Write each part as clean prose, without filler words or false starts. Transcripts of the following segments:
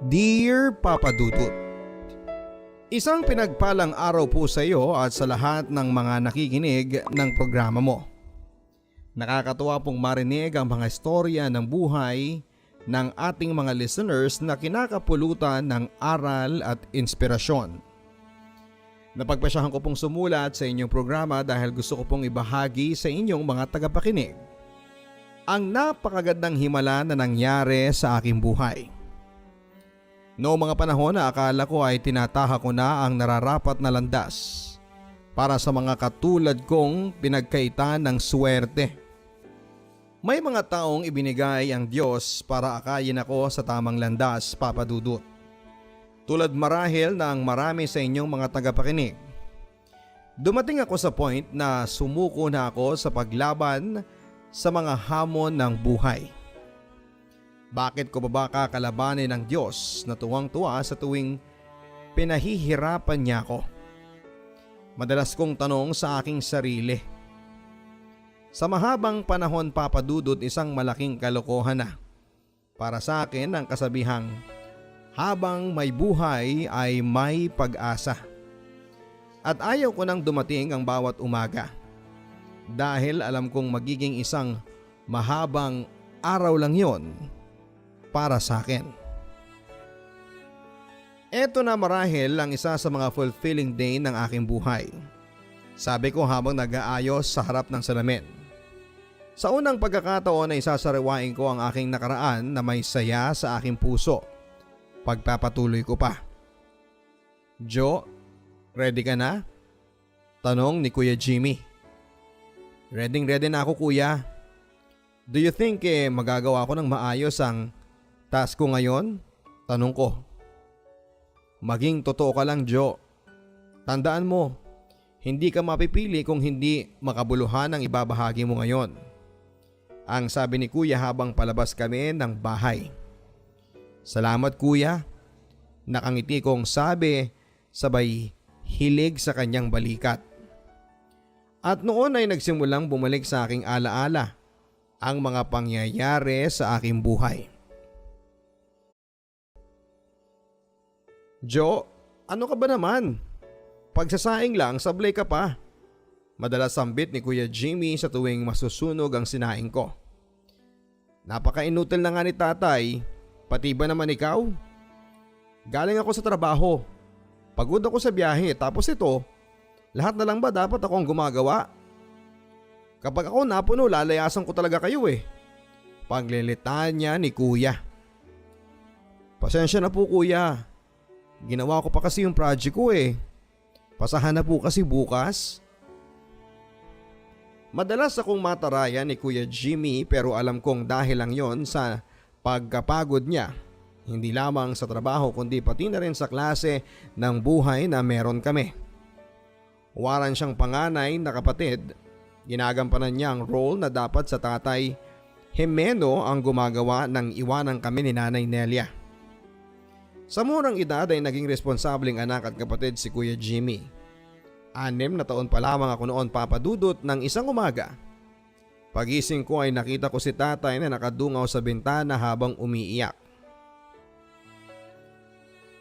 Dear Papa Dudut, isang pinagpalang araw po sa iyo at sa lahat ng mga nakikinig ng programa mo. Nakakatuwa pong marinig ang mga istorya ng buhay ng ating mga listeners na kinakapulutan ng aral at inspirasyon. Napagpasyahan ko pong sumulat sa inyong programa dahil gusto ko pong ibahagi sa inyong mga tagapakinig ang napakagandang himala na nangyari sa aking buhay. Noong mga panahon na akala ko ay tinataha ko na ang nararapat na landas para sa mga katulad kong pinagkaitan ng swerte. May mga taong ibinigay ang Diyos para akayin ako sa tamang landas, Papa Dudut. Tulad marahil ng marami sa inyong mga tagapakinig. Dumating ako sa point na sumuko na ako sa paglaban sa mga hamon ng buhay. Bakit ko ba kakalabanin ng Diyos na tuwang-tuwa sa tuwing pinahihirapan niya ako? Madalas kong tanong sa aking sarili. Sa mahabang panahon, Papa Dudut, isang malaking kalokohan na. Para sa akin ang kasabihang, habang may buhay ay may pag-asa. At ayaw ko nang dumating ang bawat umaga. Dahil alam kong magiging isang mahabang araw lang yon para sa akin. Ito na marahil ang isa sa mga fulfilling day ng aking buhay. Sabi ko habang nag-aayos sa harap ng salamin. Sa unang pagkakataon ay sasariwain ko ang aking nakaraan na may saya sa aking puso. Pagpapatuloy ko pa. Jo, ready ka na? Tanong ni Kuya Jimmy. Ready na ako, kuya. Do you think magagawa ko ng maayos ang task ko ngayon? Tanong ko. Maging totoo ka lang, Jo. Tandaan mo, hindi ka mapipili kung hindi makabuluhan ang ibabahagi mo ngayon. Ang sabi ni kuya habang palabas kami ng bahay. Salamat, kuya. Nakangiti kong sabi sabay hilig sa kanyang balikat. At noon ay nagsimulang bumalik sa aking alaala ang mga pangyayari sa aking buhay. Jo, ano ka ba naman? Pagsasaing lang, sablay ka pa. Madalas sambit ni Kuya Jimmy sa tuwing masusunog ang sinaing ko. Napaka-inutil na nga ni tatay, pati ba naman ikaw? Galing ako sa trabaho. Pagod ako sa biyahe tapos ito, lahat na lang ba dapat akong gumagawa? Kapag ako napuno, lalayasan ko talaga kayo eh. Paglilitaan niya ni kuya. Pasensya na po, kuya. Ginawa ko pa kasi yung project ko eh. Pasahan na po kasi bukas. Madalas akong matarayan ni Kuya Jimmy pero alam kong dahil lang yon sa pagkapagod niya. Hindi lamang sa trabaho kundi pati na rin sa klase ng buhay na meron kami. Waran siyang panganay na kapatid. Ginagampanan niya ang role na dapat sa tatay Jimeno ang gumagawa ng iwanan kami ni Nanay Nelia. Sa murang edad ay naging responsableng anak at kapatid si Kuya Jimmy. 6 na taon pa lamang ako noon, Papa Dudut, ng isang umaga. Pagising ko ay nakita ko si tatay na nakadungaw sa bintana habang umiiyak.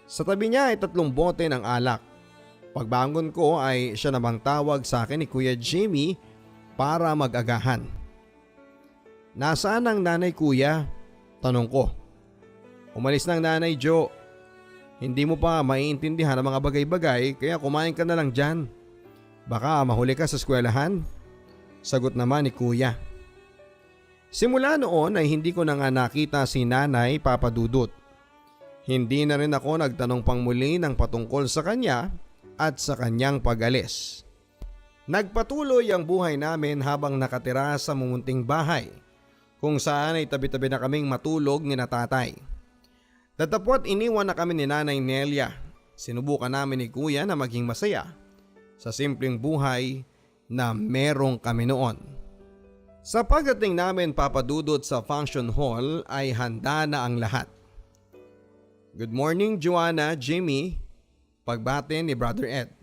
Sa tabi niya ay 3 bote ng alak. Pagbangon ko ay siya namang tawag sa akin ni Kuya Jimmy para mag-agahan. Nasaan ang nanay, kuya? Tanong ko. Umalis ng nanay, Jo. Hindi mo pa maiintindihan ang mga bagay-bagay kaya kumain ka na lang dyan. Baka mahuli ka sa eskwelahan. Sagot naman ni kuya. Simula noon ay hindi ko na nga nakita si nanay, Papa Dudut. Hindi na rin ako nagtanong pang muli ng patungkol sa kanya at sa kanyang pag-alis. Nagpatuloy ang buhay namin habang nakatira sa mumunting bahay kung saan ay tabi-tabi na kaming matulog ni na tatay. Tatapot iniwan na kami ni Nanay Nelia. Sinubukan namin ni kuya na maging masaya sa simpleng buhay na merong kami noon. Sa pagdating namin, Papa Dudut, sa function hall ay handa na ang lahat. Good morning, Joanna, Jimmy. Pagbati ni Brother Ed.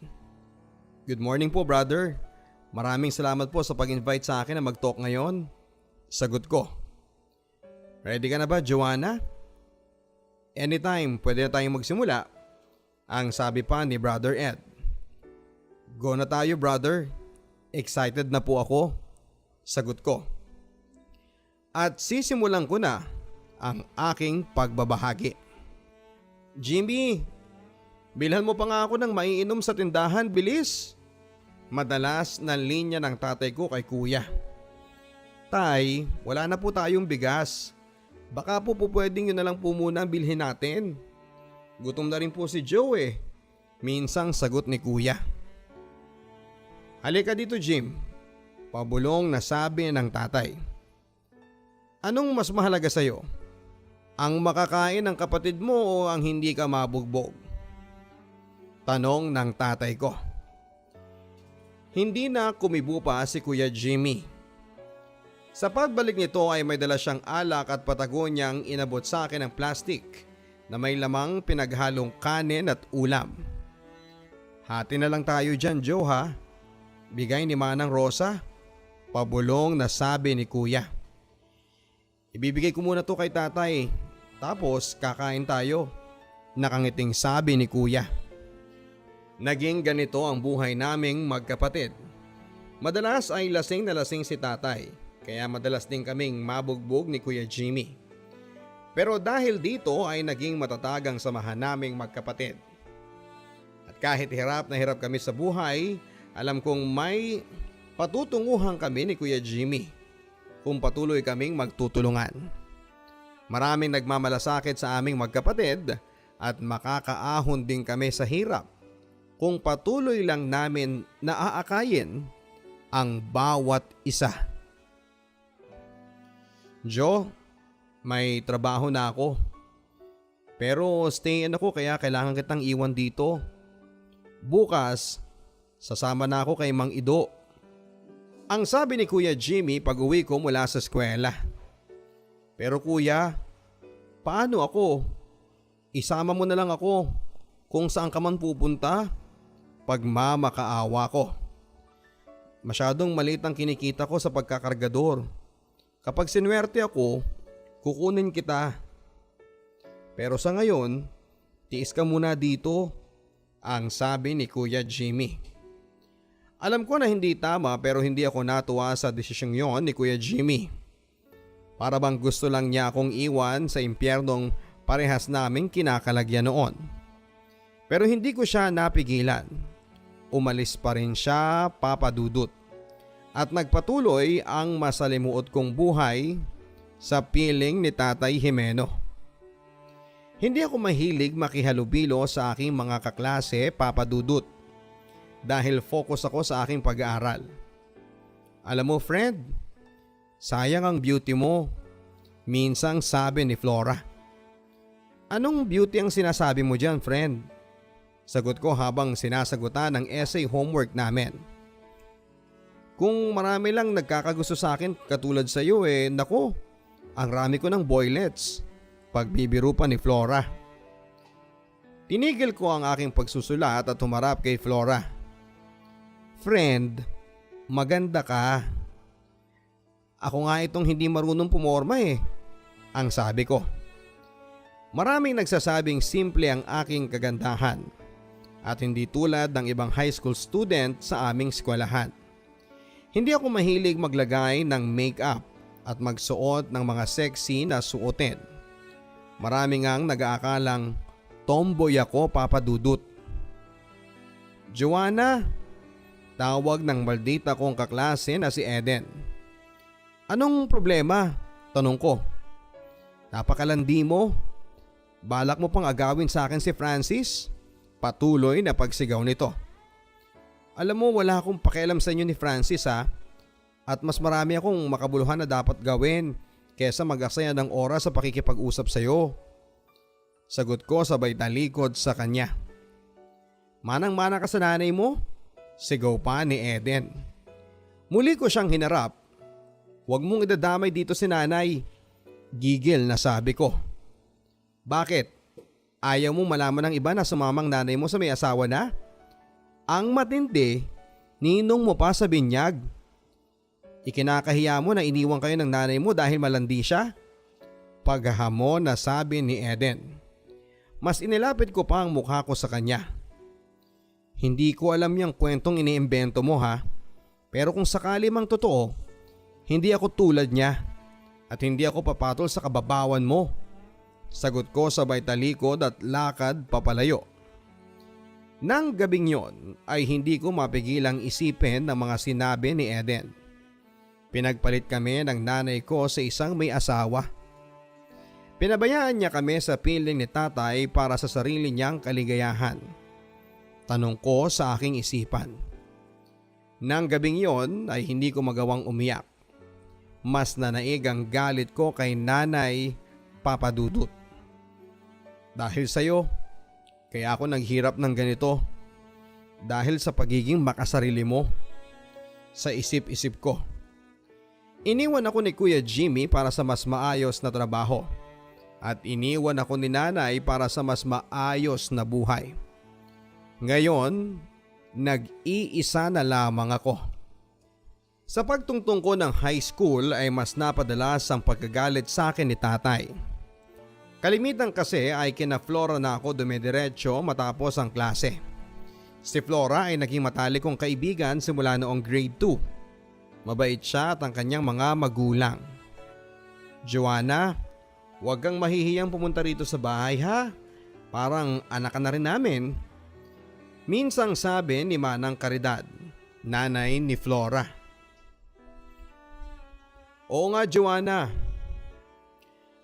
Good morning po, brother. Maraming salamat po sa pag-invite sa akin na mag-talk ngayon. Sagot ko. Ready ka na ba, Joanna? Anytime pwede na tayong magsimula, ang sabi pa ni Brother Ed. Go na tayo brother, excited na po ako, sagot ko. At sisimulan ko na ang aking pagbabahagi. Jimmy, bilhan mo pa nga ako ng maiinom sa tindahan, bilis. Madalas na linya ng tatay ko kay kuya. Tay, wala na po tayong bigas. Baka po pwedeng yun na lang po muna bilhin natin. Gutom na rin po si Joe eh. Minsang sagot ni kuya. Halika dito Jim. Pabulong na sabi ng tatay. Anong mas mahalaga sa'yo? Ang makakain ng kapatid mo o ang hindi ka mabugbog? Tanong ng tatay ko. Hindi na kumibo pa si Kuya Jimmy. Sa pagbalik nito ay may dala siyang alak at patago niyang inabot sa akin ng plastic na may lamang pinaghalong kanin at ulam. Hati na lang tayo dyan Joe ha. Bigay ni Manang Rosa. Pabulong na sabi ni kuya. Ibibigay ko muna to kay tatay. Tapos kakain tayo. Nakangiting sabi ni kuya. Naging ganito ang buhay naming magkapatid. Madalas ay lasing na lasing si tatay. Kaya madalas din kaming mabugbog ni Kuya Jimmy. Pero dahil dito ay naging matatag ang samahan naming magkapatid. At kahit hirap na hirap kami sa buhay, alam kong may patutunguhan kami ni Kuya Jimmy kung patuloy kaming magtutulungan. Maraming nagmamalasakit sa aming magkapatid at makakaahon din kami sa hirap kung patuloy lang namin naaakayin ang bawat isa. Joe, may trabaho na ako. Pero stay in ako kaya kailangan kitang iwan dito. Bukas, sasama na ako kay Mang Ido. Ang sabi ni Kuya Jimmy pag uwi ko mula sa eskwela. Pero kuya, paano ako? Isama mo na lang ako kung saan ka man pupunta pag mamakaawa ko. Masyadong maliit ang kinikita ko sa pagkakargador. Kapag sinuwerte ako, kukunin kita. Pero sa ngayon, tiis ka muna dito, ang sabi ni Kuya Jimmy. Alam ko na hindi tama pero hindi ako natuwa sa desisyong yon ni Kuya Jimmy. Para bang gusto lang niya akong iwan sa impyernong parehas naming kinakalagyan noon. Pero hindi ko siya napigilan. Umalis pa rin siya, Papa Dudut. At nagpatuloy ang masalimuot kong buhay sa piling ni Tatay Jimeno. Hindi ako mahilig makihalubilo sa aking mga kaklase, Papa Dudut, dahil focus ako sa aking pag-aaral. Alam mo friend, sayang ang beauty mo, minsang sabi ni Flora. Anong beauty ang sinasabi mo dyan friend? Sagot ko habang sinasagutan ang essay homework namin. Kung marami lang nagkakagusto sa akin katulad sa iyo nako, ang rami ko ng boylets. Pagbibiro pa ni Flora. Tinigil ko ang aking pagsusulat at humarap kay Flora. Friend, maganda ka. Ako nga itong hindi marunong pumorma ang sabi ko. Maraming nagsasabing simple ang aking kagandahan at hindi tulad ng ibang high school student sa aming eskwelahan. Hindi ako mahilig maglagay ng make-up at magsuot ng mga sexy na suotin. Marami ngang nag-aakalang tomboy ako, Papa Dudut. Joanna, tawag ng maldita kong kaklase na si Eden. Anong problema? Tanong ko. Napakalandi mo. Balak mo pang agawin sa akin si Francis? Patuloy na pagsigaw nito. Alam mo wala akong pakialam sa inyo ni Francis at mas marami akong makabuluhan na dapat gawin kesa mag-aksaya ng oras sa pakikipag-usap sa iyo. Sagot ko sabay talikod sa kanya. Manang-mana ka sa nanay mo? Sigaw pa ni Eden. Muli ko siyang hinarap. Huwag mong idadamay dito si nanay. Gigil na sabi ko. Bakit? Ayaw mo malaman ng iba na sumamang nanay mo sa may asawa na? Ang matindi, ninong mo pa sa binyag. Ikinakahiya mo na iniwan kayo ng nanay mo dahil malandi siya? Paghahamon na sabi ni Eden. Mas inilapit ko pa ang mukha ko sa kanya. Hindi ko alam yung kwentong iniimbento mo ha, pero kung sakali mang totoo, hindi ako tulad niya at hindi ako papatol sa kababawan mo. Sagot ko sabay talikod at lakad papalayo. Nang gabing yon ay hindi ko mapigilang isipin ng mga sinabi ni Eden. Pinagpalit kami ng nanay ko sa isang may asawa. Pinabayaan niya kami sa piling ni tatay para sa sarili niyang kaligayahan. Tanong ko sa aking isipan. Nang gabing yon ay hindi ko magawang umiyak. Mas nanaig ang galit ko kay Nanay Papa Dudut. Dahil sa'yo, kaya ako naghirap ng ganito. Dahil sa pagiging makasarili mo. Sa isip-isip ko. Iniwan ako ni Kuya Jimmy para sa mas maayos na trabaho. At iniwan ako ni Nanay para sa mas maayos na buhay. Ngayon, nag-iisa na lamang ako. Sa pagtungtong ko ng high school ay mas napadalas ang pagkagalit sa akin ni tatay. Kalimitan kasi ay kina Flora na ako dumidiretso matapos ang klase. Si Flora ay naging matalik kong kaibigan simula noong grade 2. Mabait siya at ang kanyang mga magulang. Joanna, huwag kang mahihiyang pumunta rito sa bahay ha. Parang anak ka na rin namin. Minsang sabi ni Manang Caridad, nanay ni Flora. Oo nga Joanna.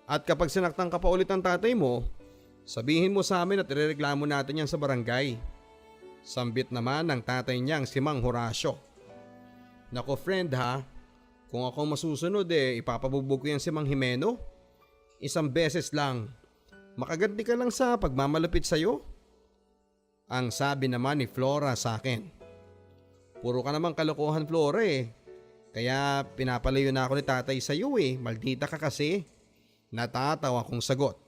At kapag sinaktan ka pa ulit ng tatay mo, sabihin mo sa amin at irereklamo natin yan sa barangay. Sambit naman ng tatay niyang si Mang Horacio. Nako friend ha, kung ako masusunod ipapabugbog ko yan si Mang Jimeno. Isang beses lang, makaganti ka lang sa pagmamalapit sa'yo. Ang sabi naman ni Flora sa akin. Puro ka namang kalokohan Flora kaya pinapalayo na ako ni tatay sa iyo maldita ka kasi. Natatawa kong sagot.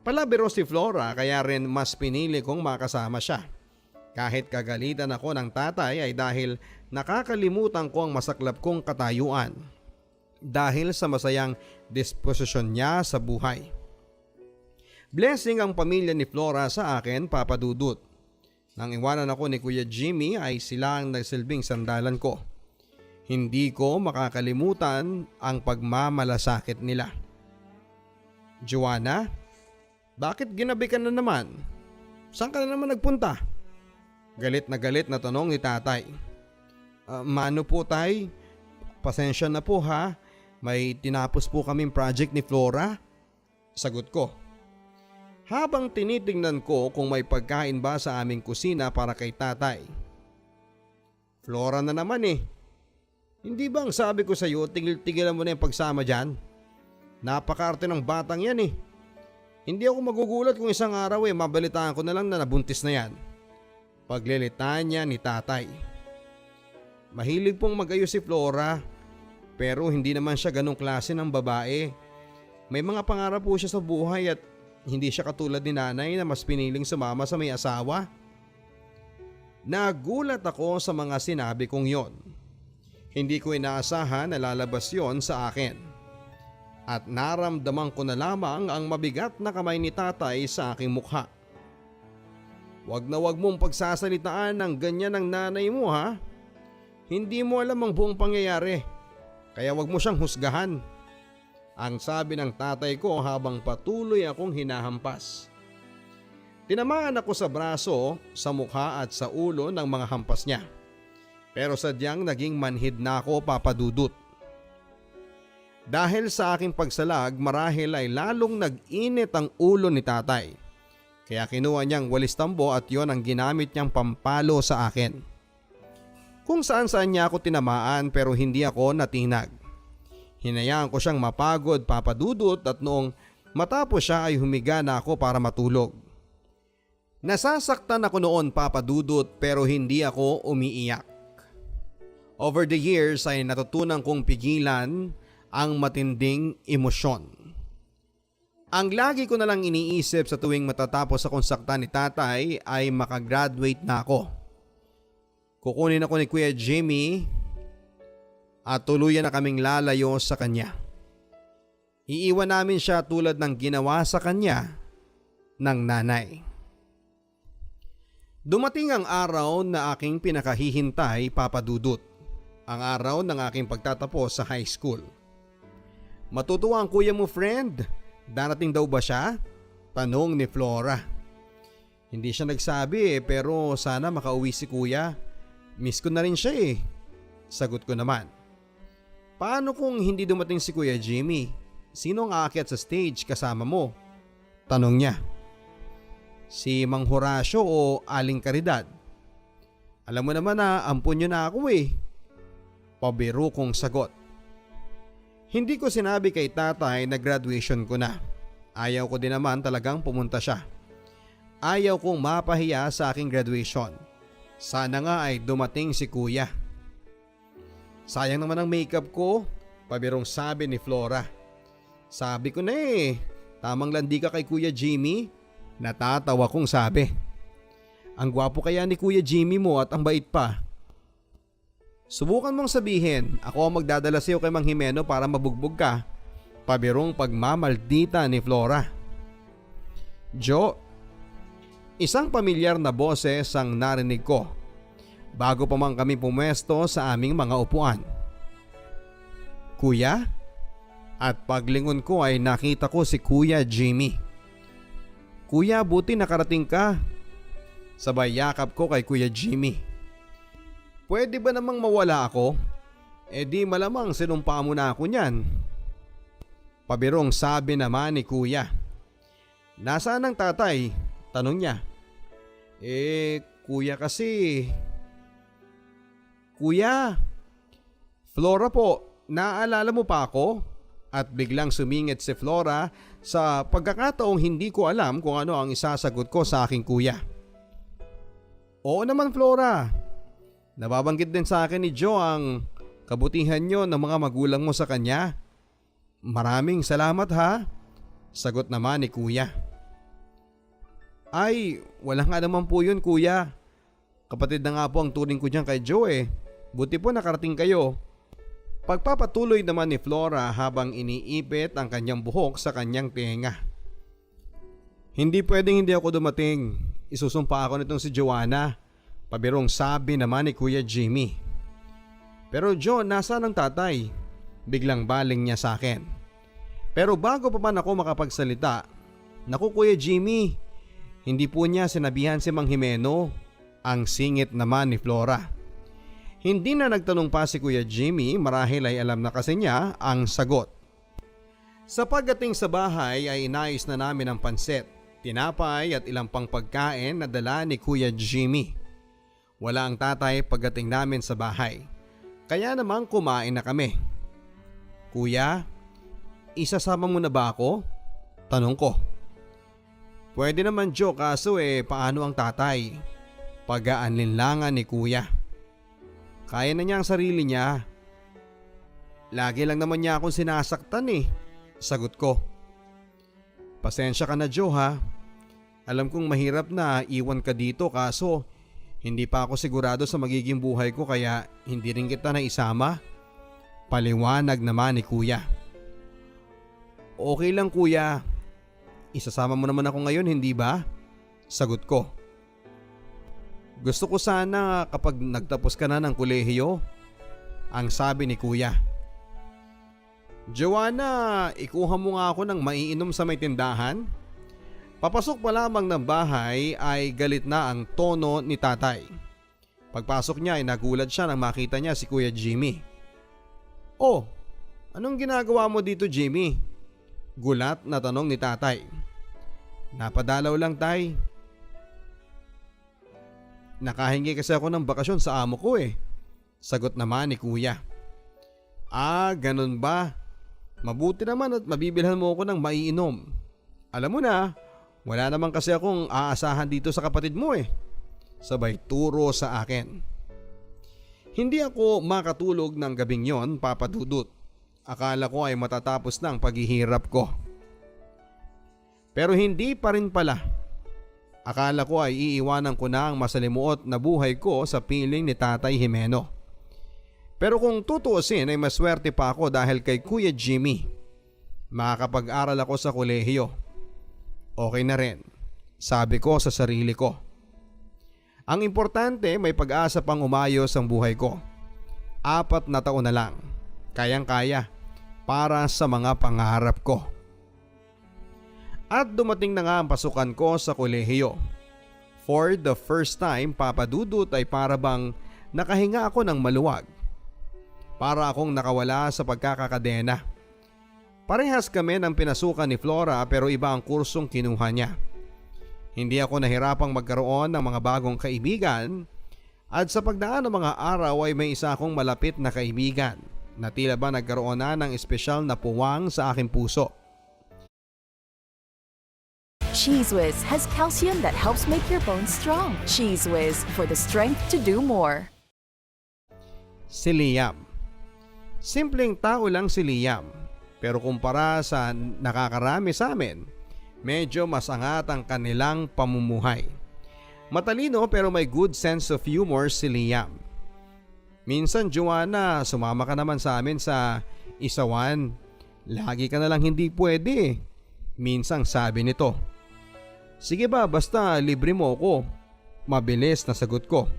Palabiro si Flora kaya rin mas pinili kong makasama siya. Kahit kagalitan ako ng tatay ay dahil nakakalimutan ko ang masaklap kong katayuan. Dahil sa masayang disposisyon niya sa buhay. Blessing ang pamilya ni Flora sa akin, Papa Dudut. Nang iwanan ako ni Kuya Jimmy ay sila ang nagsilbing sandalan ko. Hindi ko makakalimutan ang pagmamalasakit nila. Joanna, bakit ginabi ka na naman? Saan ka na naman nagpunta? Galit na tanong ni tatay. Mano po tay? Pasensya na po ha. May tinapos po kaming project ni Flora. Sagot ko. Habang tinitingnan ko kung may pagkain ba sa aming kusina para kay tatay. Flora na naman Hindi ba ang sabi ko sa iyo tigil-tigilan mo na yung pagsama dyan? Napakarte ng batang yan Hindi ako magugulat kung isang araw mabalitaan ko na lang na nabuntis na yan. Paglilitaan niya ni tatay. Mahilig pong mag-ayos si Flora pero hindi naman siya ganong klase ng babae. May mga pangarap po siya sa buhay at hindi siya katulad ni nanay na mas piniling sumama sa may asawa. Nagulat ako sa mga sinabi kong yon. Hindi ko inaasahan na lalabas yon sa akin. At naramdaman ko na lamang ang mabigat na kamay ni tatay sa aking mukha. Wag na wag mong pagsasalitaan ng ganyan ng nanay mo ha. Hindi mo alam ang buong pangyayari. Kaya wag mo siyang husgahan. Ang sabi ng tatay ko habang patuloy akong hinahampas. Tinamaan ako sa braso, sa mukha at sa ulo ng mga hampas niya. Pero sadyang naging manhid na ako, Papa Dudut. Dahil sa aking pagsalag marahil ay lalong nag-init ang ulo ni tatay. Kaya kinuha niyang walis tambo at yon ang ginamit niyang pampalo sa akin. Kung saan niya ako tinamaan pero hindi ako natinag. Hinayaan ko siyang mapagod, Papa Dudut, at noong matapos siya ay humiga na ako para matulog. Nasasaktan ako noon, Papa Dudut, pero hindi ako umiiyak. Over the years ay natutunan kong pigilan ang matinding emosyon. Ang lagi ko na lang iniisip sa tuwing matatapos akong saktan ni tatay ay makagraduate na ako. Kukunin ako ni Kuya Jimmy at tuluyan na kaming lalayo sa kanya. Iiwan namin siya tulad ng ginawa sa kanya ng nanay. Dumating ang araw na aking pinakahihintay, Papa Dudut. Ang araw ng aking pagtatapos sa high school. Matutuwa ang kuya mo, friend. Darating daw ba siya? Tanong ni Flora. Hindi siya nagsabi pero sana makauwi si kuya. Miss ko na rin siya eh. Sagot ko naman. Paano kung hindi dumating si Kuya Jimmy? Sino ang aakyat sa stage kasama mo? Tanong niya. Si Mang Horacio o Aling Caridad? Alam mo naman na ampun niyo na ako eh. Pabiro kong sagot. Hindi ko sinabi kay tatay na graduation ko na. Ayaw ko din naman talagang pumunta siya. Ayaw kong mapahiya sa aking graduation. Sana nga ay dumating si kuya. Sayang naman ang makeup ko, pabirong sabi ni Flora. Sabi ko na eh, tamang landi ka kay Kuya Jimmy. Natatawa kong sabi. Ang gwapo kaya ni Kuya Jimmy mo at ang bait pa. Subukan mong sabihin, ako ang magdadala sa iyo kay Mang Jimeno para mabugbog ka. Pabirong pagmamaldita ni Flora. Jo, isang pamilyar na boses ang narinig ko. Bago pa man kami pumwesto sa aming mga upuan. Kuya? At paglingon ko ay nakita ko si Kuya Jimmy. Kuya, buti nakarating ka. Sabay yakap ko kay Kuya Jimmy. Pwede ba namang mawala ako? E di malamang sinumpa mo na ako niyan. Pabirong sabi naman ni Kuya. Nasaan ang tatay? Tanong niya. Kuya kasi... Kuya, Flora po, naaalala mo pa ako? At biglang sumingit si Flora sa pagkakataong hindi ko alam kung ano ang isasagot ko sa aking kuya. Oo naman Flora, nababanggit din sa akin ni Joe ang kabutihan nyo ng mga magulang mo sa kanya. Maraming salamat ha, sagot naman ni kuya. Ay, wala nga naman po yun kuya. Kapatid na nga po ang turing ko dyan kay Joe eh. Buti po nakarating kayo. Pagpapatuloy naman ni Flora habang iniipit ang kanyang buhok sa kanyang tenga. Hindi pwedeng hindi ako dumating. Isusumpa ako nitong si Joanna. Pabirong sabi naman ni Kuya Jimmy. Pero Joe, nasaan ang tatay? Biglang baling niya sa akin. Pero bago pa man ako makapagsalita, naku Kuya Jimmy, hindi po niya sinabihan si Mang Jimeno. Ang singit naman ni Flora. Hindi na nagtanong pa si Kuya Jimmy, marahil ay alam na kasi niya ang sagot. Sa pagdating sa bahay ay inayos na namin ang pansit, tinapay at ilang pang pagkain na dala ni Kuya Jimmy. Wala ang tatay pagdating namin sa bahay. Kaya naman kumain na kami. Kuya, isasama mo na ba ako? Tanong ko. Pwede naman Joe, kaso paano ang tatay? Pag-aanlinlangan ni kuya. Kaya na niya ang sarili niya. Lagi lang naman niya akong sinasaktan eh, sagot ko. Pasensya ka na Joe ha. Alam kong mahirap na iwan ka dito kaso hindi pa ako sigurado sa magiging buhay ko kaya hindi rin kita na isama. Paliwanag naman ni kuya. Okay lang kuya. Isasama mo naman ako ngayon hindi ba? Sagot ko. Gusto ko sana kapag nagtapos ka na ng kolehiyo, ang sabi ni kuya. Joanna, ikuha mo nga ako ng maiinom sa may tindahan. Papasok pa lamang ng bahay ay galit na ang tono ni tatay. Pagpasok niya ay nagulat siya nang makita niya si Kuya Jimmy. Oh, anong ginagawa mo dito Jimmy? Gulat na tanong ni tatay. Napadalaw lang tay. Nakahingi kasi ako ng bakasyon sa amo ko eh. Sagot naman ni kuya. Ah, ganun ba? Mabuti naman at mabibilhan mo ako ng maiinom. Alam mo na, wala naman kasi akong aasahan dito sa kapatid mo eh. Sabay turo sa akin. Hindi ako makatulog ng gabing yon, Papa Dudut. Akala ko ay matatapos na ang paghihirap ko. Pero hindi pa rin pala. Akala ko ay iiwanan ko na ang masalimuot na buhay ko sa piling ni Tatay Jimeno. Pero kung tutuusin ay maswerte pa ako dahil kay Kuya Jimmy. Makakapag-aral ako sa kolehiyo. Okay na rin. sabi ko sa sarili ko. Ang importante, may pag-asa pang umayos ang buhay ko. 4 na taon na lang, kayang-kaya para sa mga pangarap ko. At dumating na nga ang pasukan ko sa kolehiyo. For the first time, Papa Dudut, ay para bang nakahinga ako ng maluwag. Para akong nakawala sa pagkakakadena. Parehas kami ng pinasukan ni Flora pero iba ang kursong kinuha niya. Hindi ako nahirapang magkaroon ng mga bagong kaibigan at sa pagdaan ng mga araw ay may isa akong malapit na kaibigan na tila ba nagkaroon na ng espesyal na puwang sa aking puso. Cheese Whiz has calcium that helps make your bones strong. Cheese Whiz, for the strength to do more. Si Liam. Simpleng tao lang si Liam, pero kumpara sa nakakarami sa amin, medyo mas angat ang kanilang pamumuhay. Matalino pero may good sense of humor si Liam. Minsan, Joanna, sumama ka naman sa amin sa isawan. Lagi ka na lang hindi pwede. Minsang sabi nito. Sige ba, basta libre mo ko. Mabilis na sagot ko.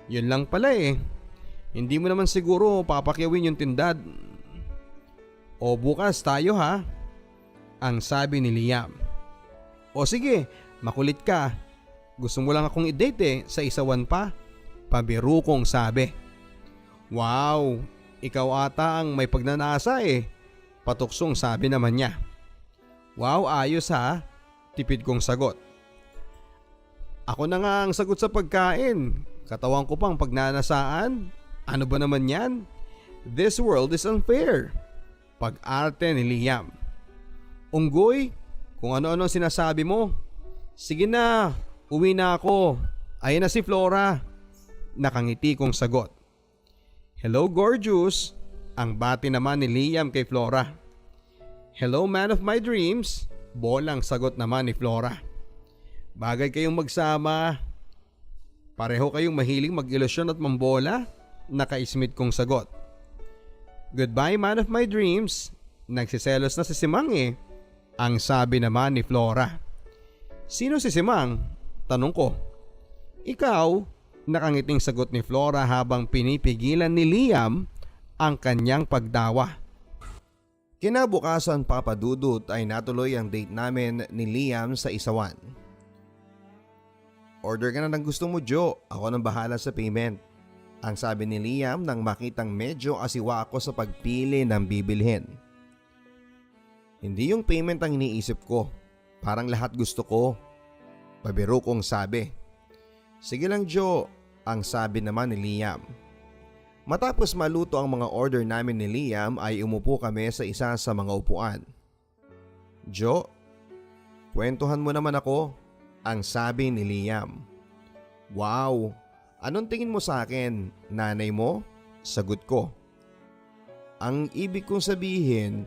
Yun lang pala eh. Hindi mo naman siguro papakyawin yung tindad. O bukas tayo ha? Ang sabi ni Liam. O sige, makulit ka. Gusto mo lang akong i-date eh, sa isawan pa? Pabiro kong sabi. Wow, ikaw ata ang may pagnanasa eh. Patuksong sabi naman niya. Wow, ayos ha? Tipid kong sagot. Ako na nga ang sagot sa pagkain. Katawan ko pang pagnanasaan. Ano ba naman yan? This world is unfair. Pag-arte ni Liam. Unggoy, kung ano-ano sinasabi mo. Sige na, uwi na ako. Ayun na si Flora. Nakangiti kong sagot. Hello gorgeous. Ang bati naman ni Liam kay Flora. Hello man of my dreams. Bolang sagot naman ni Flora. Bagay kayong magsama. Pareho kayong mahiling mag-ilusyon at mambola. Nakaismit kong sagot. Goodbye man of my dreams. Nagsiselos na si Simang eh. Ang sabi naman ni Flora. Sino si Simang? Tanong ko. Ikaw? Nakangiting sagot ni Flora habang pinipigilan ni Liam ang kanyang pagdawa. Kinabukasan, Papa Dudut, ay natuloy ang date namin ni Liam sa isawan. Order ka na ng gusto mo, Jo. Ako nang bahala sa payment. Ang sabi ni Liam nang makitang medyo asiwa ako sa pagpili ng bibilhin. Hindi yung payment ang iniisip ko. Parang lahat gusto ko. Pabiro kong sabi. Sige lang, Jo. Ang sabi naman ni Liam. Matapos maluto ang mga order namin ni Liam ay umupo kami sa isa sa mga upuan. Jo, kwentuhan mo naman ako, ang sabi ni Liam. Wow, anong tingin mo sa akin, nanay mo? Sagot ko. Ang ibig kong sabihin,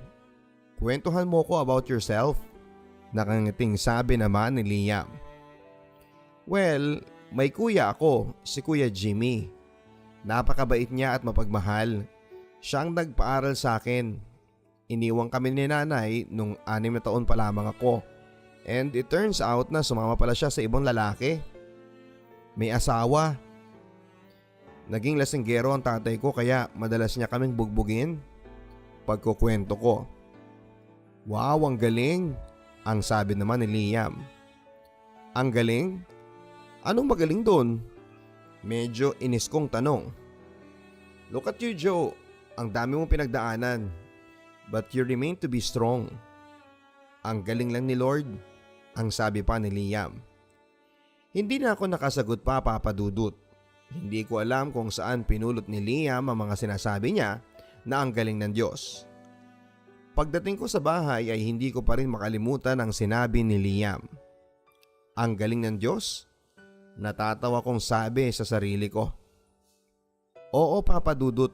kwentuhan mo ko about yourself. Nakangiting sabi naman ni Liam. Well, may kuya ako, si Kuya Jimmy. Napakabait niya at mapagmahal. Siyang nagpaaral sa akin. Iniwang kami ni nanay nung 6 na taon pa lamang ako. And it turns out na sumama pala siya sa ibang lalaki. May asawa. Naging lasinggero ang tatay ko kaya madalas niya kaming bugbugin. Pagkukwento ko. Wow, ang galing. Ang sabi naman ni Liam. Ang galing? Anong magaling doon? Medyo inis kong tanong. Look at you, Joe. Ang dami mong pinagdaanan. But you remain to be strong. Ang galing lang ni Lord. Ang sabi pa ni Liam. Hindi na ako nakasagot pa, Papa Dudut. Hindi ko alam kung saan pinulot ni Liam ang mga sinasabi niya na ang galing ng Diyos. Pagdating ko sa bahay ay hindi ko pa rin makalimutan ang sinabi ni Liam. Ang galing ng Diyos? Natatawa kong sabi sa sarili ko. Oo, Papa Dudut.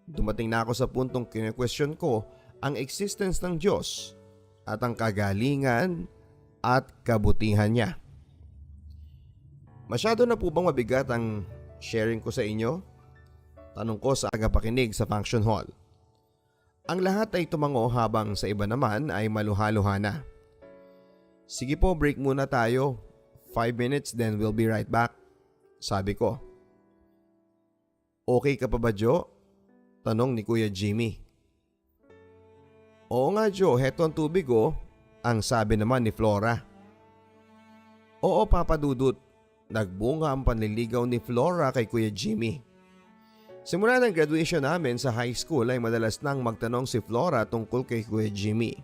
Dumating na ako sa puntong kine-question ko ang existence ng Diyos at ang kagalingan at kabutihan niya. Masyado na po bang mabigat ang sharing ko sa inyo? Tanong ko sa tagapakinig sa function hall. Ang lahat ay tumango habang sa iba naman ay maluha-luha na. Sige po, break muna tayo. 5 minutes then we'll be right back. Sabi ko. Okay ka pa ba, Jo? Tanong ni Kuya Jimmy. Oo nga, Jo, heto ang tubig oh. Ang sabi naman ni Flora. Oo, Papa Dudut. Nagbunga ang panliligaw ni Flora kay Kuya Jimmy. Simula ng graduation namin sa high school ay madalas nang magtanong si Flora tungkol kay Kuya Jimmy.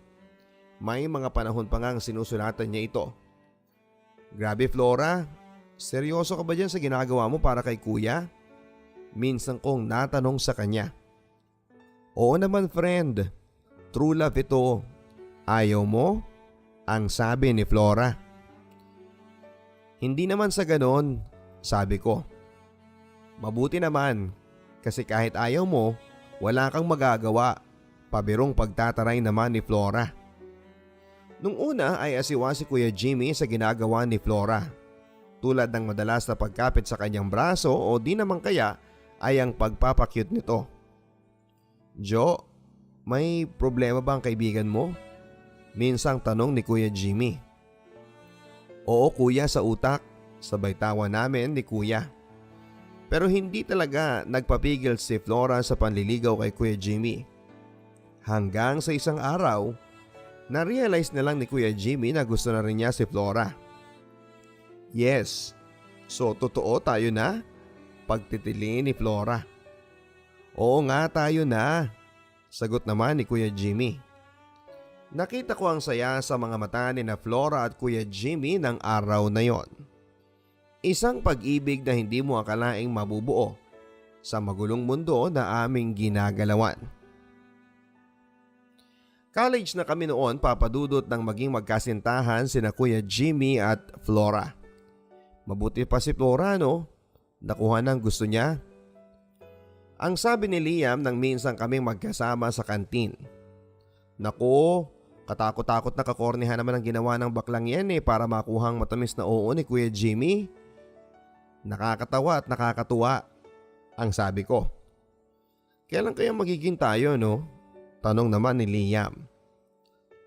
May mga panahon pa ngang sinusulatan niya ito. Grabe Flora, seryoso ka ba dyan sa ginagawa mo para kay Kuya? Minsan kong natanong sa kanya. Oo naman friend, true love ito. Ayaw mo? Ang sabi ni Flora. Hindi naman sa ganon, sabi ko. Mabuti naman, kasi kahit ayaw mo, wala kang magagawa. Pabirong pagtataray naman ni Flora. Nung una ay asiwa si Kuya Jimmy sa ginagawa ni Flora. Tulad ng madalas na pagkapit sa kanyang braso o di naman kaya ay ang pagpapakyut nito. Jo, may problema ba ang kaibigan mo? Minsang tanong ni Kuya Jimmy. Oo kuya, sa utak, sabay tawa namin ni Kuya. Pero hindi talaga nagpapigil si Flora sa panliligaw kay Kuya Jimmy. Hanggang sa isang araw, na-realize na lang ni Kuya Jimmy na gusto na rin niya si Flora. Yes, so totoo tayo na? Pagtitili ni Flora. Oo nga tayo na, sagot naman ni Kuya Jimmy. Nakita ko ang saya sa mga mata ni na Flora at Kuya Jimmy ng araw na yon. Isang pag-ibig na hindi mo akalaing mabubuo sa magulong mundo na aming ginagalawan. College na kami noon, papadudot ng maging magkasintahan sina Kuya Jimmy at Flora. Mabuti pa si Flora no, nakuha ng gusto niya. Ang sabi ni Liam nang minsan kaming magkasama sa kantin. Naku, katakot-takot na kakornihan naman ang ginawa ng baklang yan para makuhang matamis na oo ni Kuya Jimmy. Nakakatawa at nakakatuwa, ang sabi ko. Kailan kaya magiging tayo no? Tanong naman ni Liam.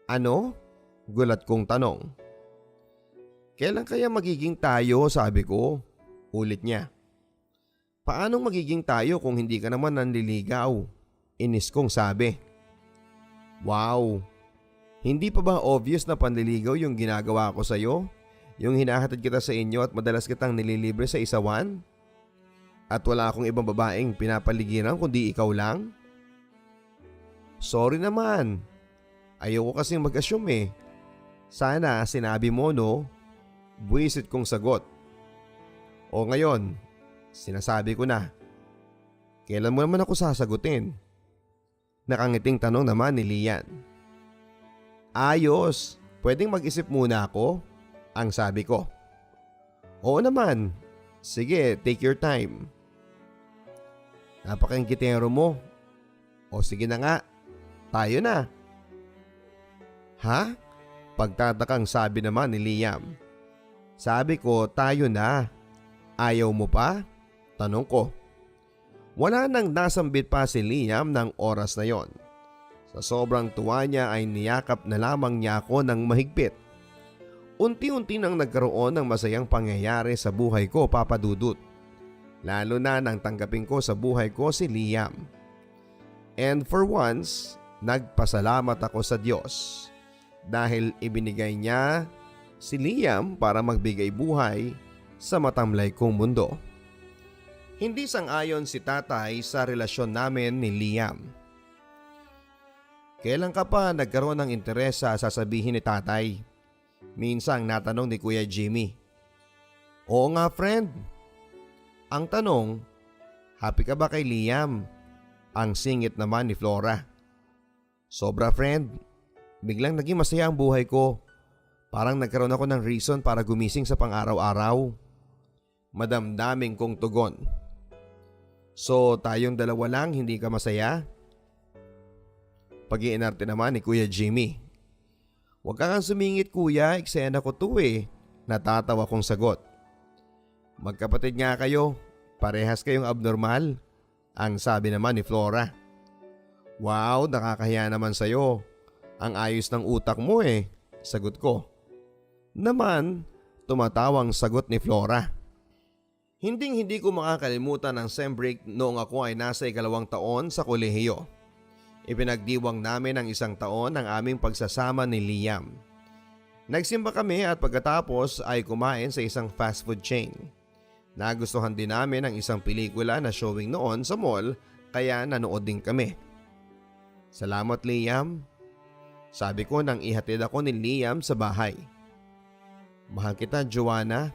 Ano? Gulat kong tanong. Kailan kaya magiging tayo, sabi ko. Ulit niya. Paano magiging tayo kung hindi ka naman nanliligaw? Inis kong sabi. Wow! Hindi pa ba obvious na panliligaw yung ginagawa ko sa'yo? Yung hinahatid kita sa inyo at madalas kitang nililibre sa isawan? At wala akong ibang babaeng pinapaligiran kundi ikaw lang? Sorry naman. Ayoko kasing mag-assume Sana sinabi mo no? Buwisit kong sagot. O ngayon, sinasabi ko na. Kailan mo naman ako sasagutin? Nakangiting tanong naman ni Lian. Ayos, pwedeng mag-isip muna ako? Ang sabi ko. Oo naman. Sige, take your time. Napakingkitero mo. O sige na nga. Tayo na. Ha? Pagtatakang sabi naman ni Liam. Sabi ko tayo na. Ayaw mo pa? Tanong ko. Wala nang nasambit pa si Liam ng oras na yon. Sa sobrang tuwa niya ay niyakap na lamang niya ako ng mahigpit. Unti-unti nang nagkaroon ng masayang pangyayari sa buhay ko, Papa Dudut. Lalo na nang tanggapin ko sa buhay ko si Liam. And for once, nagpasalamat ako sa Diyos dahil ibinigay niya si Liam para magbigay buhay sa matamlay kong mundo. Hindi sang-ayon si tatay sa relasyon namin ni Liam. Kailan ka pa nagkaroon ng interes sa sasabihin ni tatay? Minsang natanong ni Kuya Jimmy. Oo nga friend. Ang tanong, happy ka ba kay Liam? Ang singit naman ni Flora. Sobra friend, biglang naging masaya ang buhay ko. Parang nagkaroon ako ng reason para gumising sa pang-araw-araw. Madamdaming kong tugon. So tayong dalawa lang hindi ka masaya? Pag-iinarte naman ni Kuya Jimmy. Huwag ka kang sumingit kuya, eksena ko to Natatawa kong sagot. Magkapatid nga kayo, parehas kayong abnormal. Ang sabi naman ni Flora. Wow, nakakahiya naman sa'yo. Ang ayos ng utak mo sagot ko. Naman, tumatawang sagot ni Flora. Hindi ko makakalimutan ang sem break noong ako ay nasa 2 taon sa kolehiyo. Ipinagdiwang namin ang 1 taon ng aming pagsasama ni Liam. Nagsimba kami at pagkatapos ay kumain sa isang fast food chain. Nagustuhan din namin ang isang pelikula na showing noon sa mall kaya nanood din kami. Salamat Liam, sabi ko nang ihatid ako ni Liam sa bahay. Mahal kita Joanna.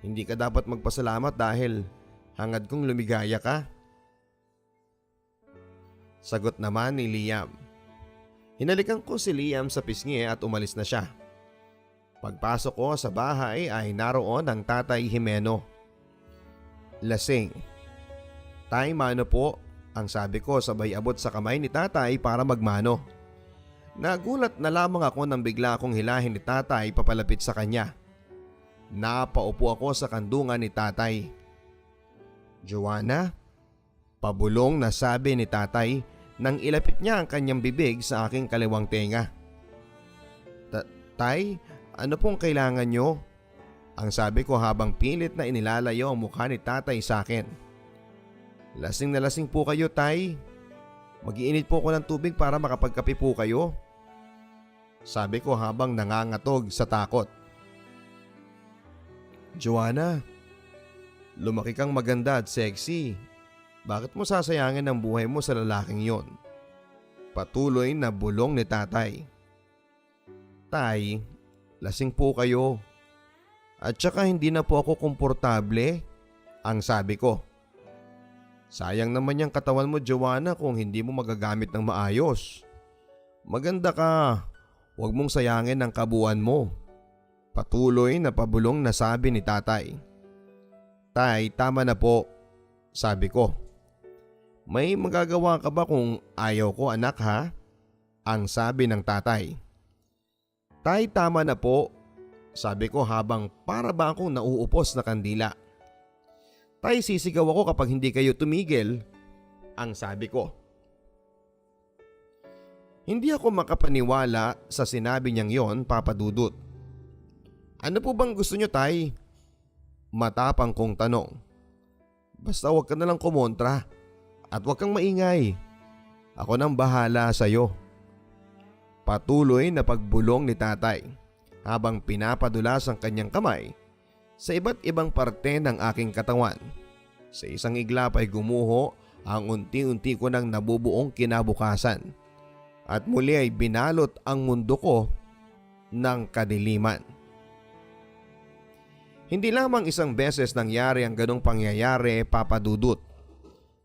Hindi ka dapat magpasalamat dahil hangad kong lumigaya ka. Sagot naman ni Liam. Hinalikan ko si Liam sa pisngi at umalis na siya. Pagpasok ko sa bahay ay naroon ang Tatay Jimeno. Lasing. Tay, mano po, ang sabi ko sabay abot sa kamay ni tatay para magmano. Nagulat na lamang ako nang bigla akong hilahin ni tatay papalapit sa kanya. Napaupo ako sa kandungan ni tatay. Joanna? Pabulong na sabi ni tatay nang ilapit niya ang kanyang bibig sa aking kaliwang tenga. Tay, ano pong kailangan nyo? Ang sabi ko habang pilit na inilalayo ang mukha ni tatay sa akin. Lasing na lasing po kayo tay. Mag-iinit po ko ng tubig para makapagkape po kayo. Sabi ko habang nangangatog sa takot. Joanna, lumaki kang maganda at sexy. Bakit mo sasayangin ang buhay mo sa lalaking yon? Patuloy na bulong ni tatay. Tay, lasing po kayo. At saka hindi na po ako komportable, ang sabi ko. Sayang naman yung katawan mo Joanna kung hindi mo magagamit ng maayos. Maganda ka, huwag mong sayangin ang kabuuan mo. Patuloy na pabulong na sabi ni tatay. Tay, tama na po, sabi ko. May magagawa ka ba kung ayaw ko anak ha? Ang sabi ng tatay. Tay, tama na po, sabi ko habang para ba akong nauupos na kandila. Tay, sisigaw ako kapag hindi kayo tumigil, ang sabi ko. Hindi ako makapaniwala sa sinabi niyang yon, Papa Dudut. Ano po bang gusto niyo tay? Matapang kong tanong. Basta huwag ka nalang kumontra at huwag kang maingay. Ako nang bahala sa iyo. Patuloy na pagbulong ni tatay habang pinapadulas ang kanyang kamay sa iba't ibang parte ng aking katawan. Sa isang iglap ay gumuho ang unti-unti ko nang nabubuong kinabukasan at muli ay binalot ang mundo ko ng kadiliman. Hindi lamang isang beses nangyari ang ganong pangyayari, Papa Dudut.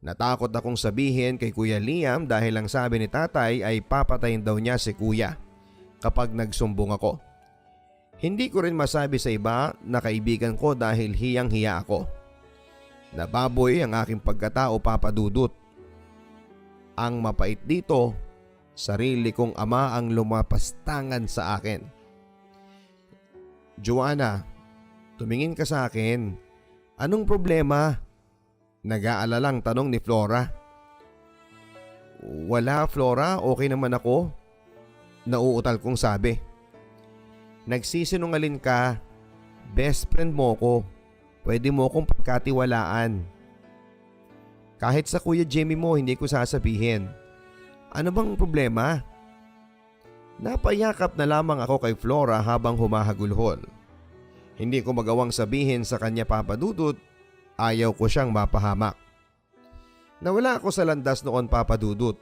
Natakot akong sabihin kay Kuya Liam dahil ang sabi ni tatay ay papatayin daw niya si kuya kapag nagsumbong ako. Hindi ko rin masabi sa iba na kaibigan ko dahil hiyang-hiya ako. Nababoy ang aking pagkatao, Papa Dudut. Ang mapait dito, sarili kong ama ang lumapastangan sa akin. Joanna, tumingin ka sa akin. Anong problema? Nag-aalalang tanong ni Flora. Wala Flora, okay naman ako. Nauutal kong sabi. Nagsisinungaling ka. Best friend mo ko. Pwede mo kong pagkatiwalaan. Kahit sa Kuya Jamie mo hindi ko sasabihin. Ano bang problema? Napayakap na lamang ako kay Flora habang humahagulhol. Hindi ko magawang sabihin sa kanya, Papa Dudut, ayaw ko siyang mapahamak. Nawala ako sa landas noon, Papa Dudut.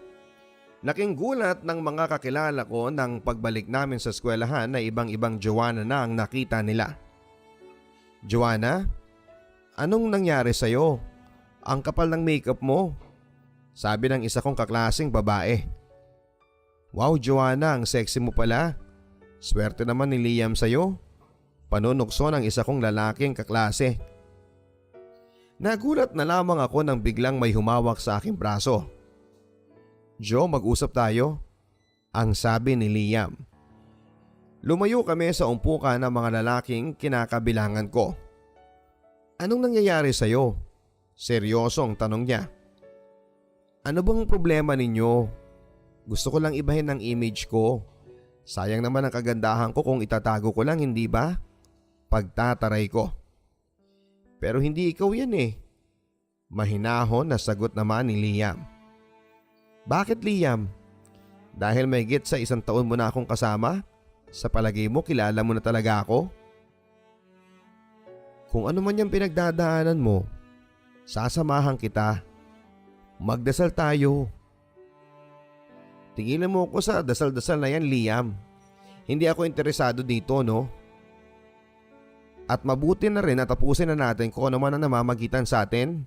Laking gulat ng mga kakilala ko nang pagbalik namin sa eskwelahan na ibang-ibang Joanna na ang nakita nila. Joanna, anong nangyari sa'yo? Ang kapal ng makeup mo, sabi ng isa kong kaklaseng babae. Wow Joanna, ang sexy mo pala. Swerte naman ni Liam sa'yo. Panunukso ng isa kong lalaking kaklase. Nagulat na lamang ako nang biglang may humawak sa aking braso. Jo, mag-usap tayo, ang sabi ni Liam. Lumayo kami sa umpukan ng mga lalaking kinakabilangan ko. Anong nangyayari sa'yo? Seryosong tanong niya. Ano bang problema ninyo? Gusto ko lang ibahin ang image ko. Sayang naman ang kagandahan ko kung itatago ko lang, hindi ba? Pagtataray ko. Pero hindi ikaw yan eh. Mahinahon na sagot naman ni Liam. Bakit Liam? Dahil may git sa 1 taon mo na akong kasama? Sa palagay mo kilala mo na talaga ako? Kung ano man yung pinagdadaanan mo, sasamahan kita. Magdasal tayo. Tigilan mo ko sa dasal-dasal na yan, Liam. Hindi ako interesado dito, no? At mabuti na rin na tapusin na natin kung ano man ang namamagitan sa atin.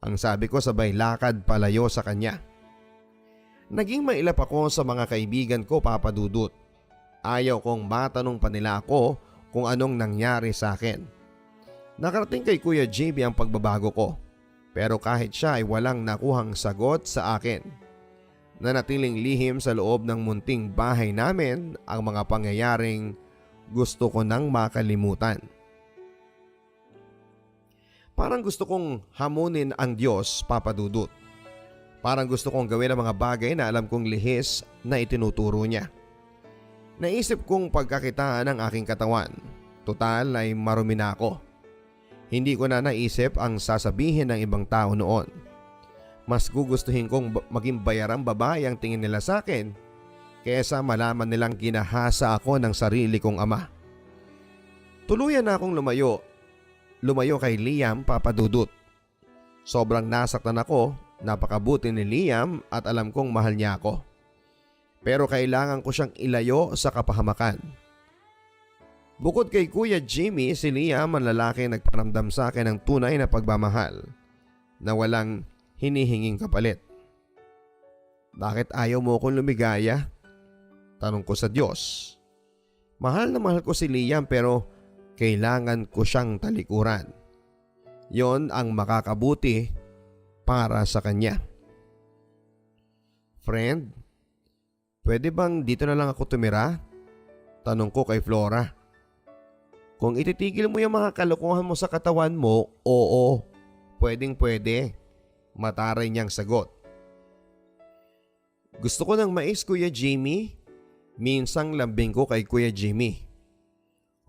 Ang sabi ko sabay lakad palayo sa kanya. Naging mailap ako sa mga kaibigan ko, Papa Dudut. Ayaw kong matanong pa nila ako kung anong nangyari sa akin. Nakarating kay Kuya JB ang pagbabago ko. Pero kahit siya ay walang nakuhang sagot sa akin. Nanatiling lihim sa loob ng munting bahay namin ang mga pangyayaring gusto ko nang makalimutan. Parang gusto kong hamunin ang Diyos, Papa Dudut. Parang gusto kong gawin ang mga bagay na alam kong lihis na itinuturo niya. Naisip kong pagkakitaan ng aking katawan. Total ay marumi na ako. Hindi ko na naisip ang sasabihin ng ibang tao noon. Mas gugustuhin kong maging bayarang babae ang tingin nila sa akin kaysa malaman nilang ginahasa ako ng sarili kong ama. Tuluyan na akong lumayo. Lumayo kay Liam, Papa Dudut. Sobrang nasaktan ako, napakabuti ni Liam at alam kong mahal niya ako. Pero kailangan ko siyang ilayo sa kapahamakan. Bukod kay Kuya Jimmy, si Liam ang lalaki nagparamdam sa akin ng tunay na pagmamahal na walang hinihinging kapalit. Bakit ayaw mo akong lumigaya? Tanong ko sa Diyos. Mahal na mahal ko si Liam pero kailangan ko siyang talikuran. Yon ang makakabuti para sa kanya. Friend, pwede bang dito na lang ako tumira? Tanong ko kay Flora. Kung ititigil mo yung mga kalokohan mo sa katawan mo, oo, pwedeng pwede. Mataray niyang sagot. Gusto ko ng mais, Kuya Jimmy. Minsang lambing ko kay Kuya Jimmy.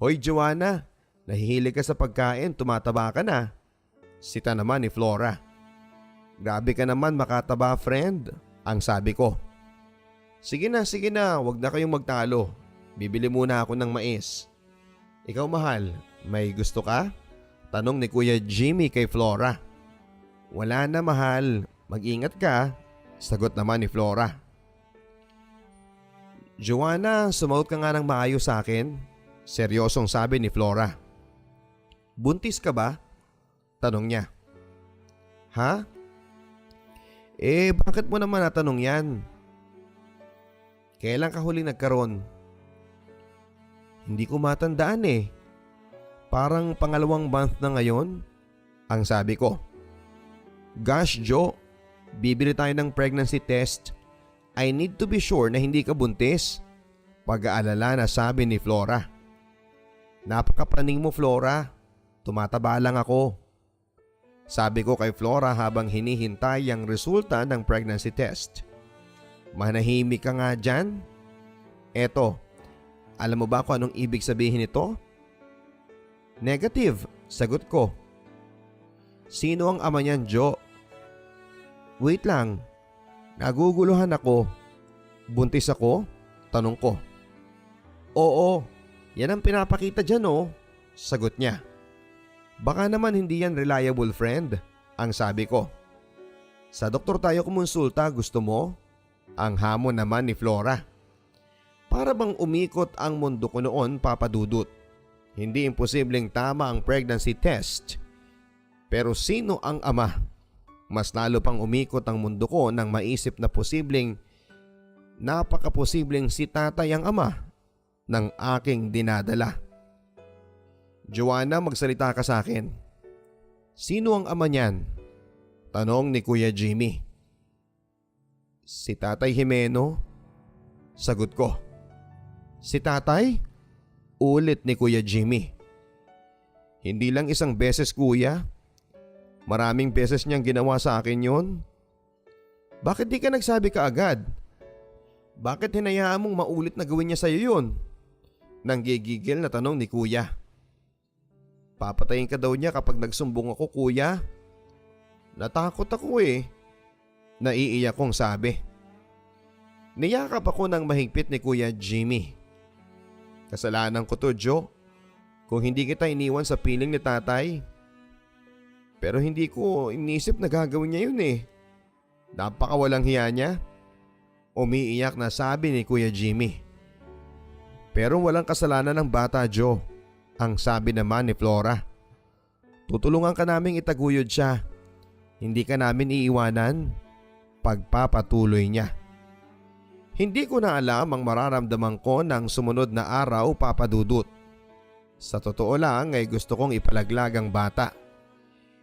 Hoy Joanna, nahihilig ka sa pagkain, tumataba ka na. Sita naman ni Flora. Grabe ka naman makataba, friend, ang sabi ko. Sige na, wag na kayong magtalo. Bibili muna ako ng mais. Ikaw mahal, may gusto ka? Tanong ni Kuya Jimmy kay Flora. Wala na mahal, mag-ingat ka, sagot naman ni Flora. Joanna, sumagot ka nga ng maayos sa akin, seryosong sabi ni Flora. Buntis ka ba? Tanong niya. Ha? Bakit mo naman natanong yan? Kailan ka huling nagkaroon? Hindi ko matandaan eh. Parang pangalawang month na ngayon, ang sabi ko. Gosh Jo, bibili tayo ng pregnancy test. I need to be sure na hindi ka buntis. Pag-aalala na sabi ni Flora. Napakapraning mo Flora, tumataba lang ako. Sabi ko kay Flora habang hinihintay ang resulta ng pregnancy test. Manahimik ka nga dyan. Eto, alam mo ba kung anong ibig sabihin nito? Negative, sagot ko. Sino ang ama niyan, Jo? Wait lang, naguguluhan ako. Buntis ako? Tanong ko. Oo, yan ang pinapakita dyan oh, sagot niya. Baka naman hindi yan reliable friend, ang sabi ko. Sa doktor tayo kumonsulta, gusto mo? Ang hamon naman ni Flora. Para bang umikot ang mundo ko noon, Papa Dudut. Hindi imposibleng tama ang pregnancy test. Pero sino ang ama? Mas lalo pang umikot ang mundo ko nang maisip na napakaposibleng si tatay ang ama ng aking dinadala. Joanna, magsalita ka sa akin. Sino ang ama niyan? Tanong ni Kuya Jimmy. Si Tatay Jimeno? Sagot ko. Si tatay? Ulit ni Kuya Jimmy. Hindi lang isang beses kuya. Maraming beses niyang ginawa sa akin yon. Bakit di ka nagsabi ka agad? Bakit hinayaan mong maulit na gawin niya sa'yo yun? Nanggigigil na tanong ni kuya. Papatayin ka daw niya kapag nagsumbong ako, kuya. Natakot ako eh. Naiiyak kong sabi. Niyakap ako ng mahigpit ni Kuya Jimmy. Kasalanan ko to, Jo. Kung hindi kita iniwan sa piling ni tatay. Pero hindi ko inisip na gagawin niya yun eh. Napakawalang hiya niya. Umiiyak na sabi ni Kuya Jimmy. Pero walang kasalanan ng bata, Jo. Ang sabi naman ni Flora. Tutulungan ka naming itaguyod siya. Hindi ka namin iiwanan. Pagpapatuloy niya. Hindi ko na alam ang mararamdaman ko ng sumunod na araw, Papa Dudut. Sa totoo lang ay gusto kong ipalaglag ang bata.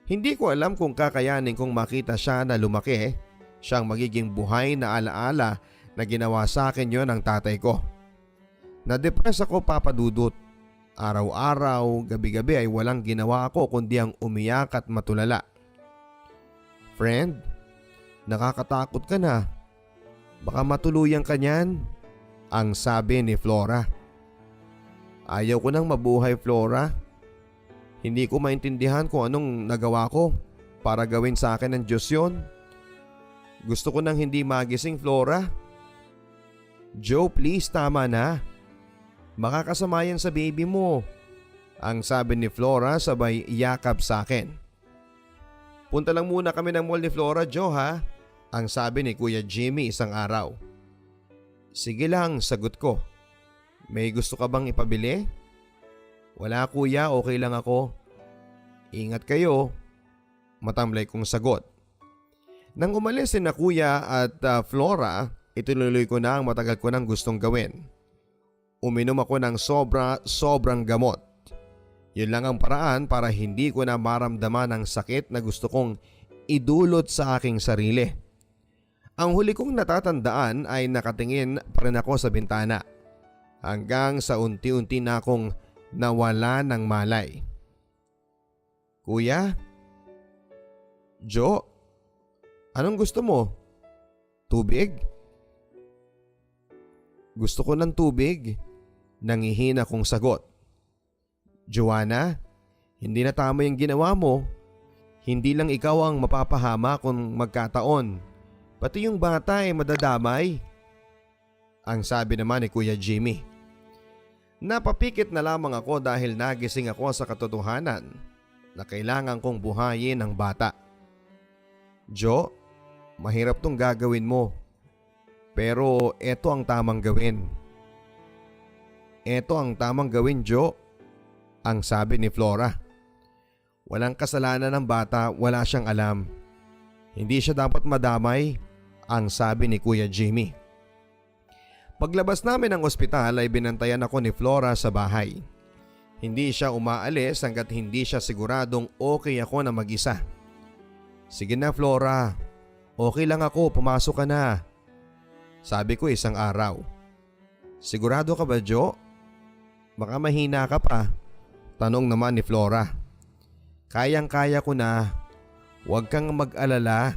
Hindi ko alam kung kakayanin kong makita siya na lumaki, siyang magiging buhay na alaala na ginawa sa akin yon ng tatay ko. Nadepress ako, Papa Dudut. Araw-araw, gabi-gabi ay walang ginawa ako kundi ang umiyak at matulala. Friend, nakakatakot ka na. Baka matuluyan ka niyan, ang sabi ni Flora. Ayaw ko nang mabuhay, Flora. Hindi ko maintindihan kung anong nagawa ko para gawin sa akin ng Diyos yun. Gusto ko nang hindi magising, Flora. Joe, please, tama na. Makakasama yan sa baby mo, ang sabi ni Flora sabay yakap sa akin. Punta lang muna kami ng mall ni Flora, Joe, ha? Ang sabi ni Kuya Jimmy isang araw. Sige lang, sagot ko. May gusto ka bang ipabili? Wala, kuya, okay lang ako. Ingat kayo. Matamlay kong sagot. Nang umalis na kuya at Flora, ituloy ko na ang matagal ko nang gustong gawin. Uminom ako ng sobrang gamot. Yun lang ang paraan para hindi ko na maramdaman ang sakit na gusto kong idulot sa aking sarili. Ang huli kong natatandaan ay nakatingin pa rin ako sa bintana hanggang sa unti-unti na akong nawala ng malay. Kuya? Jo? Anong gusto mo? Tubig? Gusto ko ng tubig. Nangihina kong sagot. Joanna, hindi na tama yung ginawa mo. Hindi lang ikaw ang mapapahama kung magkataon. Pati yung bata ay madadamay. Ang sabi naman ni Kuya Jimmy. Napapikit na lamang ako dahil nagising ako sa katotohanan na kailangan kong buhayin ang bata. Jo, mahirap tong gagawin mo. Pero eto ang tamang gawin. Eto ang tamang gawin, Jo. Ang sabi ni Flora. Walang kasalanan ng bata, wala siyang alam. Hindi siya dapat madamay, ang sabi ni Kuya Jimmy. Paglabas namin ng ospital ay binantayan ako ni Flora sa bahay. Hindi siya umaalis hanggat hindi siya siguradong okay ako na mag-isa. Sige na, Flora, okay lang ako, pumasok ka na. Sabi ko isang araw. Sigurado ka ba, Jo? Baka mahina ka pa. Tanong naman ni Flora. Kayang-kaya ko na. Huwag kang mag-alala.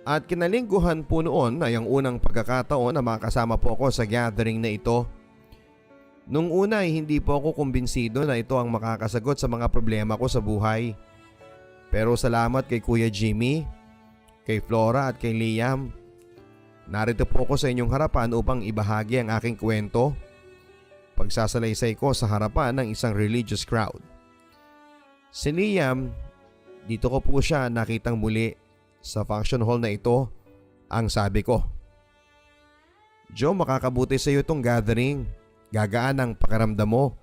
At kinalingguhan po noon ay ang unang pagkakataon na makasama po ako sa gathering na ito. Nung una ay hindi po ako kumbinsido na ito ang makakasagot sa mga problema ko sa buhay. Pero salamat kay Kuya Jimmy, kay Flora at kay Liam. Narito po ako sa inyong harapan upang ibahagi ang aking kwento. Pagsasalaysay ko sa harapan ng isang religious crowd. Si Liam, dito ko po siya nakitang muli sa function hall na ito, ang sabi ko. Jo, makakabuti sa iyo itong gathering. Gagaan ang pakiramdam mo,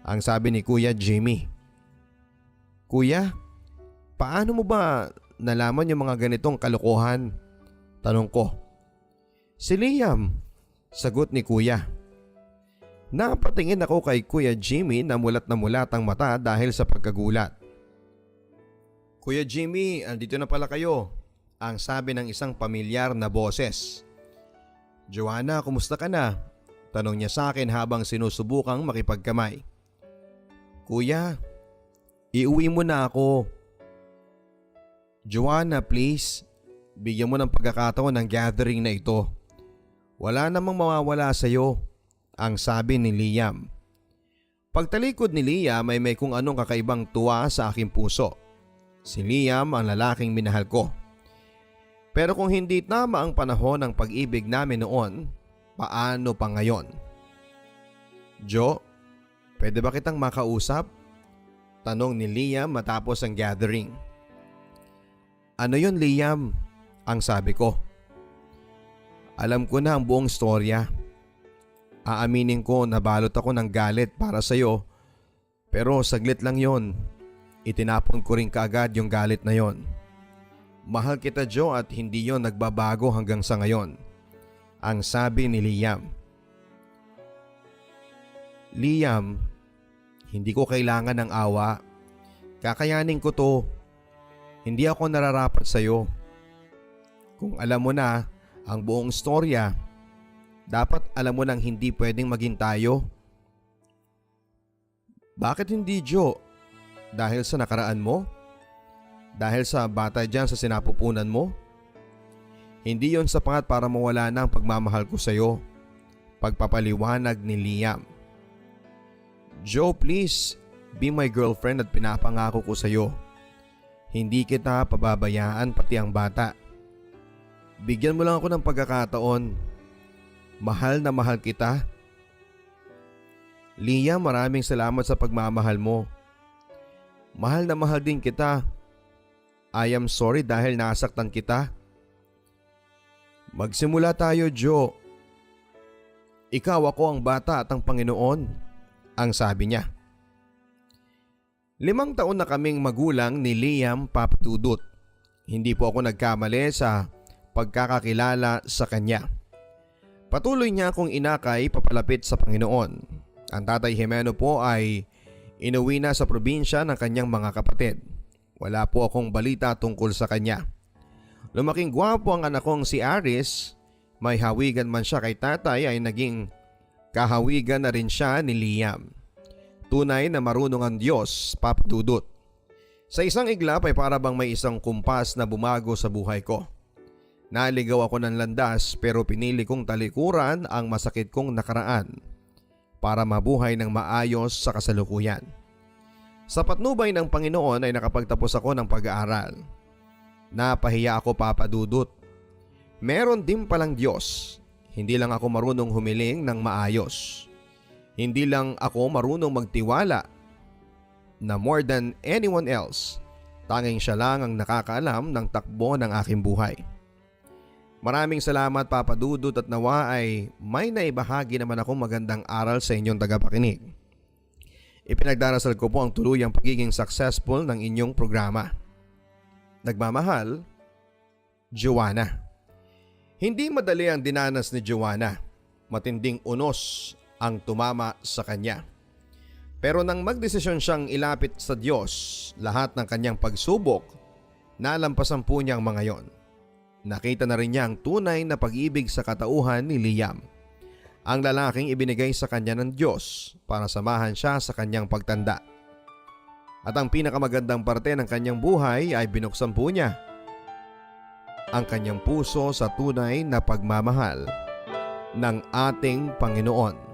ang sabi ni Kuya Jimmy. Kuya, paano mo ba nalaman yung mga ganitong kalokohan? Tanong ko. Si Liam, sagot ni Kuya. Napatingin ako kay Kuya Jimmy na mulat ang mata dahil sa pagkagulat. Kuya Jimmy, andito na pala kayo, ang sabi ng isang pamilyar na boses. Joanna, kumusta ka na? Tanong niya sa akin habang sinusubukang makipagkamay. Kuya, iuwi mo na ako. Joanna, please, bigyan mo ng pagkakataon ng gathering na ito. Wala namang mawawala sa iyo, ang sabi ni Liam. Pagtalikod ni Liam ay may kung anong kakaibang tuwa sa aking puso. Si Liam ang lalaking minahal ko. Pero kung hindi tama ang panahon ng pag-ibig namin noon, paano pa ngayon? Jo, pwede ba kitang makausap? Tanong ni Liam matapos ang gathering. Ano yun, Liam? Ang sabi ko. Alam ko na ang buong storya. Aaminin ko na balot ako ng galit para sa iyo, pero saglit lang yon. Itinapon ko rin kaagad yung galit na yon. Mahal kita, Jo, at hindi yon nagbabago hanggang sa ngayon, ang sabi ni Liam. Liam, hindi ko kailangan ng awa. Kakayanin ko to. Hindi ako nararapat sa iyo. Kung alam mo na ang buong storya, dapat alam mo nang hindi pwedeng maging tayo. Bakit hindi, Jo? Dahil sa nakaraan mo? Dahil sa bata dyan sa sinapupunan mo? Hindi yon sapat para mawala na ang pagmamahal ko sa iyo. Pagpapaliwanag ni Liam. Jo, please, be my girlfriend at pinapangako ko sa iyo. Hindi kita pababayaan pati ang bata. Bigyan mo lang ako ng pagkakataon. Mahal na mahal kita. Liam, maraming salamat sa pagmamahal mo. Mahal na mahal din kita. I am sorry dahil nasaktan kita. Magsimula tayo, Jo. Ikaw, ako ang bata at ang Panginoon, ang sabi niya. 5 taon na kaming magulang ni Liam Papatudot. Hindi po ako nagkamali sa pagkakakilala sa kanya. Patuloy niya akong inakay papalapit sa Panginoon. Ang tatay Jimeno po ay inuwi na sa probinsya ng kanyang mga kapatid. Wala po akong balita tungkol sa kanya. Lumaking gwapo ang anak kong si Aris. May hawigan man siya kay tatay ay naging kahawigan na rin siya ni Liam. Tunay na marunong ang Diyos, Papatudot. Sa isang iglap ay para bang may isang kumpas na bumago sa buhay ko. Naligaw ako ng landas pero pinili kong talikuran ang masakit kong nakaraan para mabuhay ng maayos sa kasalukuyan. Sa patnubay ng Panginoon ay nakapagtapos ako ng pag-aaral. Napahiya ako, Papadudot. Meron din palang Diyos. Hindi lang ako marunong humiling ng maayos. Hindi lang ako marunong magtiwala na more than anyone else, tanging siya lang ang nakakaalam ng takbo ng aking buhay. Maraming salamat, Papadudot, at nawa ay may naibahagi naman akong magandang aral sa inyong tagapakinig. Ipinagdarasal ko po ang tuluyang pagiging successful ng inyong programa. Nagmamahal, Joanna. Hindi madali ang dinanas ni Joanna. Matinding unos ang tumama sa kanya. Pero nang magdesisyon siyang ilapit sa Diyos lahat ng kanyang pagsubok, nalampasan po niya ang mga yon. Nakita na rin niya ang tunay na pag-ibig sa katauhan ni Liam. Ang lalaking ibinigay sa kanya ng Diyos para samahan siya sa kanyang pagtanda. At ang pinakamagandang parte ng kanyang buhay ay binuksan po niya ang kanyang puso sa tunay na pagmamahal ng ating Panginoon.